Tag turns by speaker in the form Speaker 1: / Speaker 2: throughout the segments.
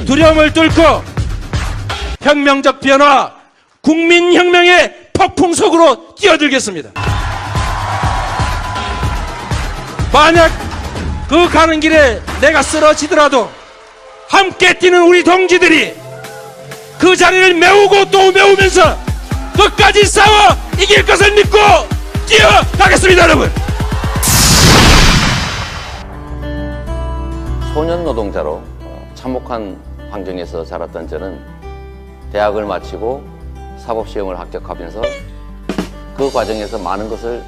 Speaker 1: 두려움을 뚫고 혁명적 변화, 국민혁명의 폭풍 속으로 뛰어들겠습니다. 만약 그 가는 길에 내가 쓰러지더라도 함께 뛰는 우리 동지들이 그 자리를 메우고 또 메우면서 끝까지 싸워 이길 것을 믿고 뛰어가겠습니다, 여러분.
Speaker 2: 소년 노동자로 참혹한 환경에서 자랐던 저는 대학을 마치고 사법시험을 합격하면서 그 과정에서 많은 것을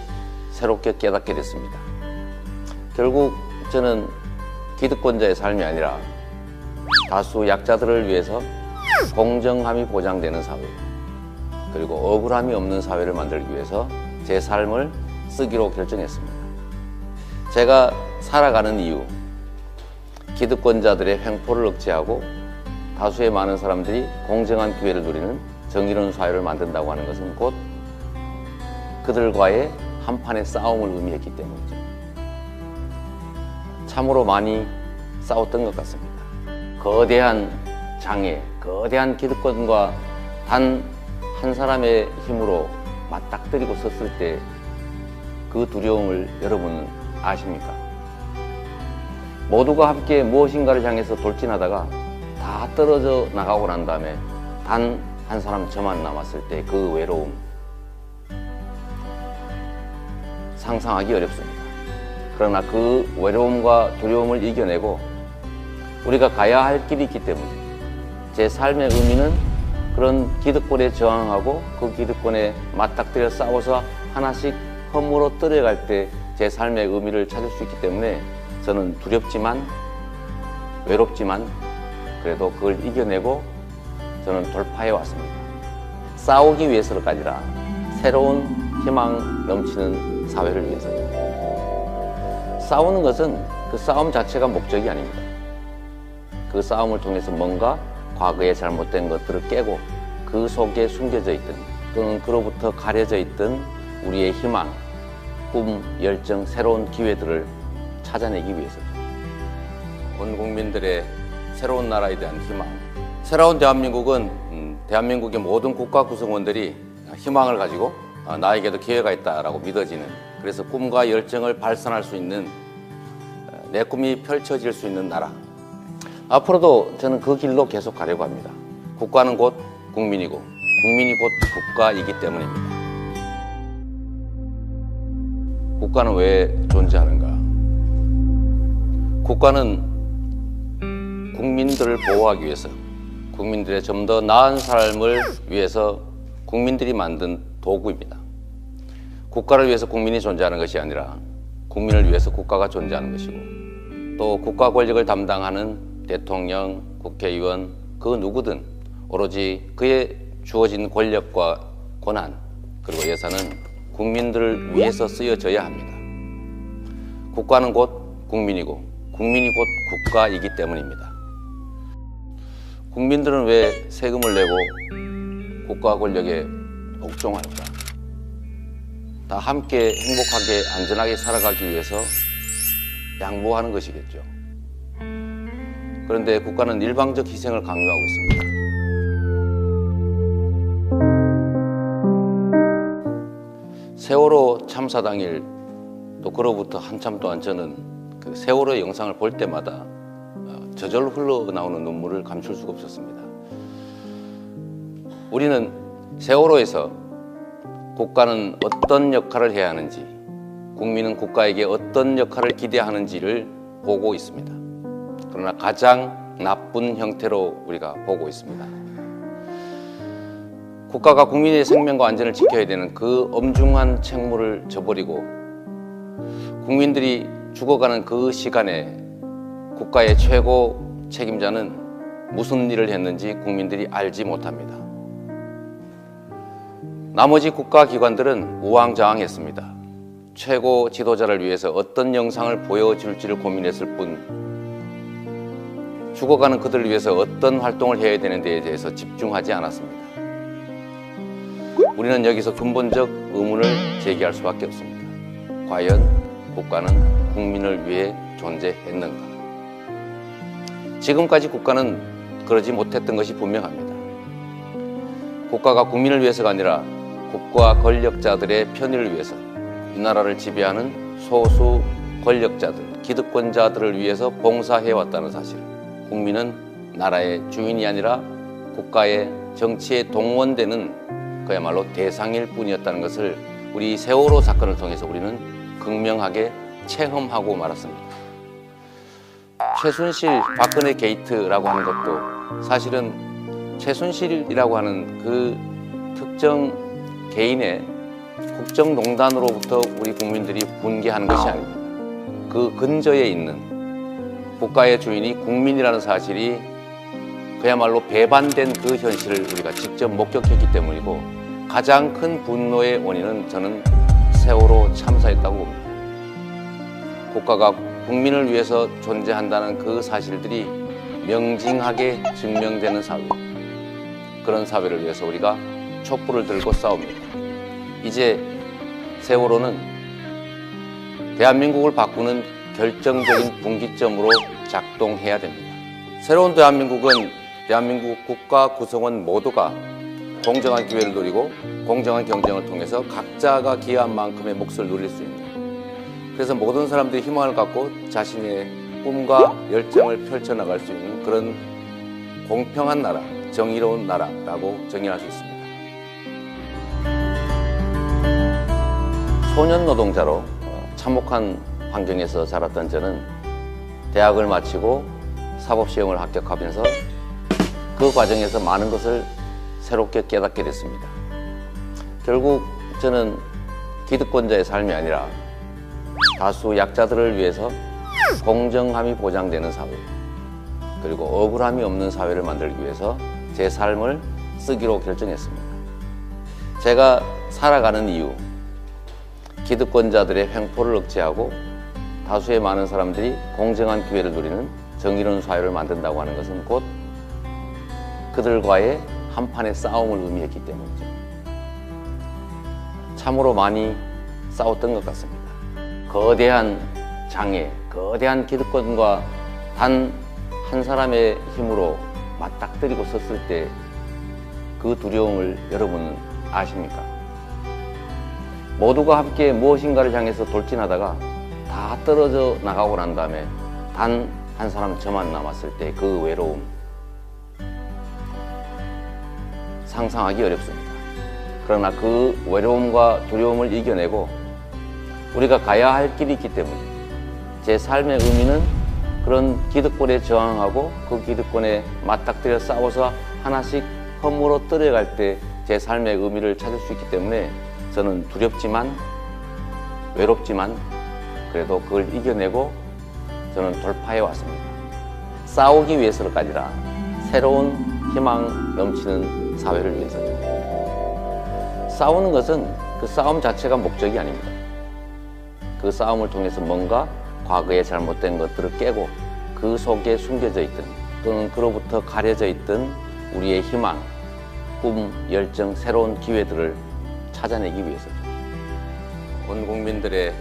Speaker 2: 새롭게 깨닫게 됐습니다. 결국 저는 기득권자의 삶이 아니라 다수 약자들을 위해서 공정함이 보장되는 사회, 그리고 억울함이 없는 사회를 만들기 위해서 제 삶을 쓰기로 결정했습니다. 제가 살아가는 이유, 기득권자들의 횡포를 억제하고 다수의 많은 사람들이 공정한 기회를 누리는 정의로운 사회를 만든다고 하는 것은 곧 그들과의 한판의 싸움을 의미했기 때문이죠. 참으로 많이 싸웠던 것 같습니다. 거대한 장애, 거대한 기득권과 단 한 사람의 힘으로 맞닥뜨리고 섰을 때 그 두려움을 여러분은 아십니까? 모두가 함께 무엇인가를 향해서 돌진하다가 다 떨어져 나가고 난 다음에 단 한 사람 저만 남았을 때 그 외로움, 상상하기 어렵습니다. 그러나 그 외로움과 두려움을 이겨내고 우리가 가야 할 길이 있기 때문에 제 삶의 의미는 그런 기득권에 저항하고 그 기득권에 맞닥뜨려 싸워서 하나씩 허물어 떨어갈 때 제 삶의 의미를 찾을 수 있기 때문에 저는 두렵지만 외롭지만 그래도 그걸 이겨내고 저는 돌파해 왔습니다. 싸우기 위해서가 아니라 새로운 희망 넘치는 사회를 위해서요. 싸우는 것은 그 싸움 자체가 목적이 아닙니다. 그 싸움을 통해서 뭔가 과거에 잘못된 것들을 깨고 그 속에 숨겨져 있던 또는 그로부터 가려져 있던 우리의 희망, 꿈, 열정, 새로운 기회들을 찾아내기 위해서죠. 온 국민들의 새로운 나라에 대한 희망. 새로운 대한민국은 대한민국의 모든 국가 구성원들이 희망을 가지고 나에게도 기회가 있다라고 믿어지는, 그래서 꿈과 열정을 발산할 수 있는, 내 꿈이 펼쳐질 수 있는 나라. 앞으로도 저는 그 길로 계속 가려고 합니다. 국가는 곧 국민이고 국민이 곧 국가이기 때문입니다. 국가는 왜 존재하는가? 국가는 국민들을 보호하기 위해서, 국민들의 좀 더 나은 삶을 위해서 국민들이 만든 도구입니다. 국가를 위해서 국민이 존재하는 것이 아니라 국민을 위해서 국가가 존재하는 것이고, 또 국가 권력을 담당하는 대통령, 국회의원, 그 누구든 오로지 그에 주어진 권력과 권한 그리고 예산은 국민들을 위해서 쓰여져야 합니다. 국가는 곧 국민이고 국민이 곧 국가이기 때문입니다. 국민들은 왜 세금을 내고 국가 권력에 복종할까? 다 함께 행복하게 안전하게 살아가기 위해서 양보하는 것이겠죠. 그런데 국가는 일방적 희생을 강요하고 있습니다. 세월호 참사 당일 또 그로부터 한참 동안 저는 그 세월호 영상을 볼 때마다 저절로 흘러나오는 눈물을 감출 수가 없었습니다. 우리는 세월호에서 국가는 어떤 역할을 해야 하는지, 국민은 국가에게 어떤 역할을 기대하는지를 보고 있습니다. 그러나 가장 나쁜 형태로 우리가 보고 있습니다. 국가가 국민의 생명과 안전을 지켜야 되는 그 엄중한 책무를 저버리고 국민들이 죽어가는 그 시간에 국가의 최고 책임자는 무슨 일을 했는지 국민들이 알지 못합니다. 나머지 국가기관들은 우왕좌왕했습니다. 최고 지도자를 위해서 어떤 영상을 보여줄지를 고민했을 뿐 죽어가는 그들을 위해서 어떤 활동을 해야 되는 데에 대해서 집중하지 않았습니다. 우리는 여기서 근본적 의문을 제기할 수밖에 없습니다. 과연 국가는 국민을 위해 존재했는가? 지금까지 국가는 그러지 못했던 것이 분명합니다. 국가가 국민을 위해서가 아니라 국가 권력자들의 편의를 위해서 이 나라를 지배하는 소수 권력자들, 기득권자들을 위해서 봉사해왔다는 사실, 국민은 나라의 주인이 아니라 국가의 정치에 동원되는 그야말로 대상일 뿐이었다는 것을 우리 세월호 사건을 통해서 우리는 극명하게 체험하고 말았습니다. 최순실, 박근혜 게이트라고 하는 것도 사실은 최순실이라고 하는 그 특정 개인의 국정농단으로부터 우리 국민들이 분개하는 것이 아닙니다. 그 근저에 있는 국가의 주인이 국민이라는 사실이 그야말로 배반된 그 현실을 우리가 직접 목격했기 때문이고, 가장 큰 분노의 원인은 저는 세월호 참사였다고 봅니다. 국가가 국민을 위해서 존재한다는 그 사실들이 명징하게 증명되는 사회, 그런 사회를 위해서 우리가 촛불을 들고 싸웁니다. 이제 세월호는 대한민국을 바꾸는 결정적인 분기점으로 작동해야 됩니다. 새로운 대한민국은 대한민국 국가 구성원 모두가 공정한 기회를 누리고 공정한 경쟁을 통해서 각자가 기여한 만큼의 몫을 누릴 수 있는, 그래서 모든 사람들이 희망을 갖고 자신의 꿈과 열정을 펼쳐나갈 수 있는 그런 공평한 나라, 정의로운 나라라고 정의할 수 있습니다. 소년 노동자로 참혹한 환경에서 자랐던 저는 대학을 마치고 사법시험을 합격하면서 그 과정에서 많은 것을 새롭게 깨닫게 됐습니다. 결국 저는 기득권자의 삶이 아니라 다수 약자들을 위해서 공정함이 보장되는 사회, 그리고 억울함이 없는 사회를 만들기 위해서 제 삶을 쓰기로 결정했습니다. 제가 살아가는 이유, 기득권자들의 횡포를 억제하고 다수의 많은 사람들이 공정한 기회를 누리는 정의로운 사회를 만든다고 하는 것은 곧 그들과의 한판의 싸움을 의미했기 때문이죠. 참으로 많이 싸웠던 것 같습니다. 거대한 장애, 거대한 기득권과 단 한 사람의 힘으로 맞닥뜨리고 섰을 때 그 두려움을 여러분은 아십니까? 모두가 함께 무엇인가를 향해서 돌진하다가 다 떨어져 나가고 난 다음에 단 한 사람 저만 남았을 때 그 외로움, 상상하기 어렵습니다. 그러나 그 외로움과 두려움을 이겨내고 우리가 가야 할 길이 있기 때문에 제 삶의 의미는 그런 기득권에 저항하고 그 기득권에 맞닥뜨려 싸워서 하나씩 허물어 떨어갈 때 제 삶의 의미를 찾을 수 있기 때문에 저는 두렵지만 외롭지만 그래도 그걸 이겨내고 저는 돌파해 왔습니다. 싸우기 위해서가 아니라 새로운 희망 넘치는 사회를 위해서죠. 싸우는 것은 그 싸움 자체가 목적이 아닙니다. 그 싸움을 통해서 뭔가 과거에 잘못된 것들을 깨고 그 속에 숨겨져 있던 또는 그로부터 가려져 있던 우리의 희망, 꿈, 열정, 새로운 기회들을 찾아내기 위해서죠. 온 국민들의